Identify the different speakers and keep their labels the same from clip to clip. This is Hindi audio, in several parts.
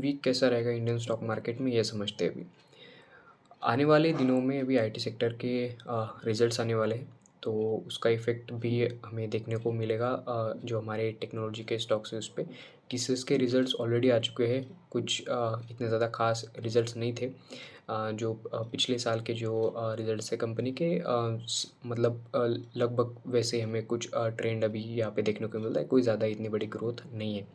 Speaker 1: वीक कैसा रहेगा इंडियन स्टॉक मार्केट में ये समझते हैं अभी। आने वाले दिनों में अभी आईटी सेक्टर के रिजल्ट्स आने वाले हैं, तो उसका इफ़ेक्ट भी हमें देखने को मिलेगा जो हमारे टेक्नोलॉजी के स्टॉक्स हैं उस पे। टीसीएस के रिजल्ट्स ऑलरेडी आ चुके हैं, कुछ इतने ज़्यादा ख़ास रिजल्ट्स नहीं थे। जो पिछले साल के जो रिजल्ट्स है कंपनी के मतलब लगभग वैसे हमें कुछ ट्रेंड अभी यहाँ पे देखने को मिलता है, कोई ज़्यादा इतनी बड़ी ग्रोथ नहीं है।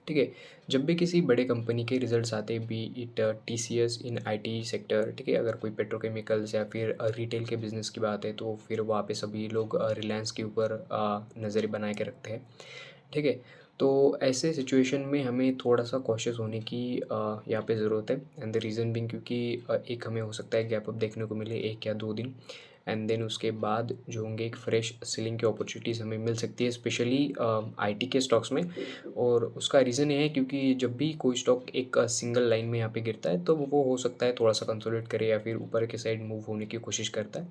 Speaker 1: ठीक है। जब भी किसी बड़े कंपनी के रिजल्ट्स आते हैं, B it TCS in IT sector, ठीक है, अगर कोई पेट्रोकेमिकल्स या फिर रिटेल के बिजनेस की बात है तो फिर वहाँ पे सभी लोग रिलायंस के ऊपर नज़र बना के रखते हैं। ठीक है। तो ऐसे सिचुएशन में हमें थोड़ा-सा कॉशियस होने की यहाँ पे ज़रूरत है। एंड द रीज़न बीइंग क्योंकि एक हमें हो सकता है गैप अप देखने को मिले 1 या 2 दिन, एंड देन उसके बाद जो होंगे एक फ्रेश सेलिंग की अपॉर्चुनिटीज़ हमें मिल सकती है, स्पेशली आईटी के स्टॉक्स में। और उसका रीज़न ये है क्योंकि जब भी कोई स्टॉक एक सिंगल लाइन में यहाँ पे गिरता है तो वो हो सकता है थोड़ा-सा कंसोलिडेट करे या फिर ऊपर के साइड मूव होने की कोशिश करता है।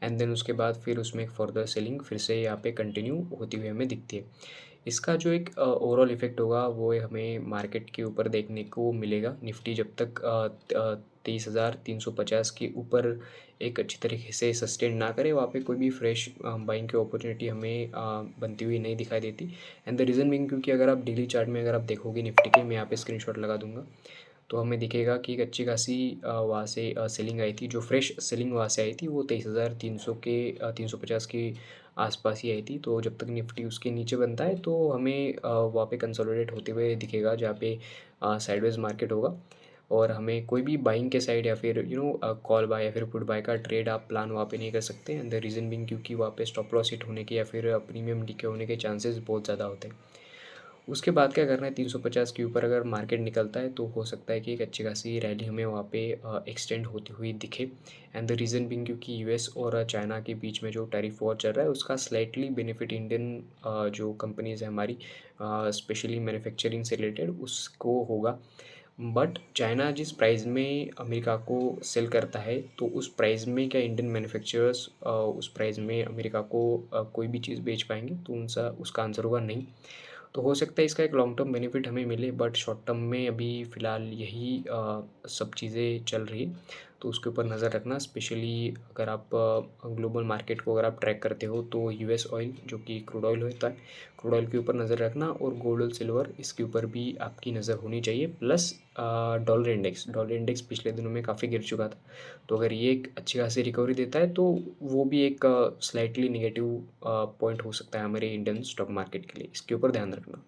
Speaker 1: एंड देन उसके बाद फिर उसमें एक फर्दर सेलिंग फिर से यहाँ पे कंटिन्यू होती हुई हमें दिखती है। इसका जो एक ओवरऑल इफ़ेक्ट होगा वो हमें मार्केट के ऊपर देखने को मिलेगा। निफ्टी जब तक 23,350 के ऊपर एक अच्छी तरीके से सस्टेन ना करे, वहाँ पे कोई भी फ्रेश बाइंग की अपॉर्चुनिटी हमें बनती हुई नहीं दिखाई देती। एंड द रीज़न बीइंग क्योंकि अगर आप डेली चार्ट में अगर आप देखोगे निफ्टी के, मैं यहाँ पे स्क्रीनशॉट लगा दूँगा, तो हमें दिखेगा कि एक अच्छी खासी वहाँ से सेलिंग आई थी। जो फ्रेश सेलिंग वहाँ से आई थी वो 23,300 के 350 के आसपास ही आई थी। तो जब तक निफ्टी उसके नीचे बनता है तो हमें वहाँ पे कंसोलिडेट होते हुए दिखेगा, जहाँ पे साइडवेज मार्केट होगा। और हमें कोई भी बाइंग के साइड या फिर कॉल बाय या फिर पुट बाय का ट्रेड आप प्लान वहाँ पे नहीं कर सकते। एंड द रीज़न बीइंग क्योंकि वहाँ पे स्टॉप लॉस हिट होने के या फिर प्रीमियम डीके होने के चांसेस बहुत ज़्यादा होते हैं। उसके बाद क्या करना है, 350 के ऊपर अगर मार्केट निकलता है तो हो सकता है कि एक अच्छी खासी रैली हमें वहाँ पे एक्सटेंड होती हुई दिखे। एंड द रीज़न बीइंग क्योंकि यूएस और चाइना के बीच में जो टैरिफ वॉर चल रहा है उसका स्लाइटली बेनिफिट इंडियन जो कंपनीज़ है हमारी, स्पेशली मैन्युफैक्चरिंग से रिलेटेड, उसको होगा। बट चाइना जिस प्राइस में अमेरिका को सेल करता है, तो उस प्राइस में क्या इंडियन मैन्युफैक्चरर्स उस प्राइस में अमेरिका को कोई भी चीज़ बेच पाएंगे? तो उनसा उसका आंसर होगा नहीं। तो हो सकता है इसका एक लॉन्ग टर्म बेनिफिट हमें मिले, बट शॉर्ट टर्म में अभी फ़िलहाल यही सब चीज़ें चल रही है। तो उसके ऊपर नज़र रखना, स्पेशली अगर आप ग्लोबल मार्केट को अगर आप ट्रैक करते हो तो यूएस ऑयल जो कि क्रूड ऑयल होता है, क्रूड ऑयल के ऊपर नज़र रखना, और गोल्ड और सिल्वर इसके ऊपर भी आपकी नज़र होनी चाहिए। प्लस डॉलर इंडेक्स पिछले दिनों में काफ़ी गिर चुका था, तो अगर ये एक अच्छी खासी रिकवरी देता है तो वो भी एक स्लाइटली नेगेटिव पॉइंट हो सकता है हमारे इंडियन स्टॉक मार्केट के लिए। इसके ऊपर ध्यान रखना।